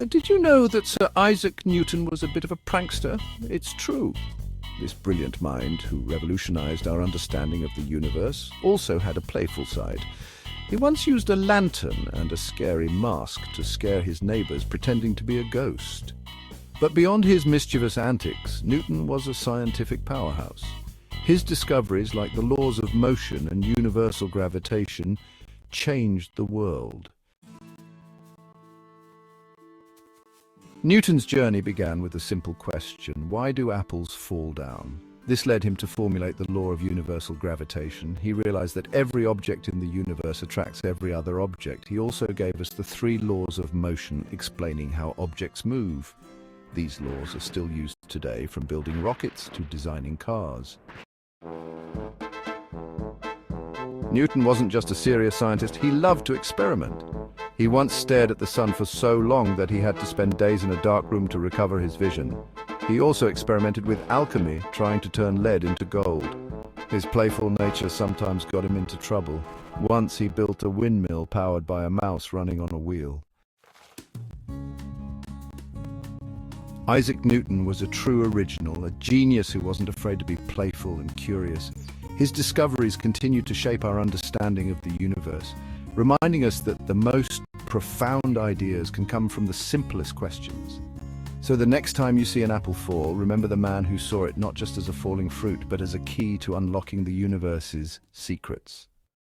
Did you know that Sir Isaac Newton was a bit of a prankster? It's true. This brilliant mind, who revolutionized our understanding of the universe, also had a playful side. He once used a lantern and a scary mask to scare his neighbors, pretending to be a ghost. But beyond his mischievous antics, Newton was a scientific powerhouse. His discoveries, like the laws of motion and universal gravitation, changed the world. Newton's journey began with a simple question: why do apples fall down? This led him to formulate the law of universal gravitation. He realized that every object in the universe attracts every other object. He also gave us the three laws of motion, explaining how objects move. These laws are still used today, from building rockets to designing cars. Newton wasn't just a serious scientist, he loved to experiment. He once stared at the sun for so long that he had to spend days in a dark room to recover his vision. He also experimented with alchemy, trying to turn lead into gold. His playful nature sometimes got him into trouble. Once he built a windmill powered by a mouse running on a wheel. Isaac Newton was a true original, a genius who wasn't afraid to be playful and curious. His discoveries continue to shape our understanding of the universe, reminding us that the most profound ideas can come from the simplest questions. So the next time you see an apple fall, remember the man who saw it not just as a falling fruit, but as a key to unlocking the universe's secrets.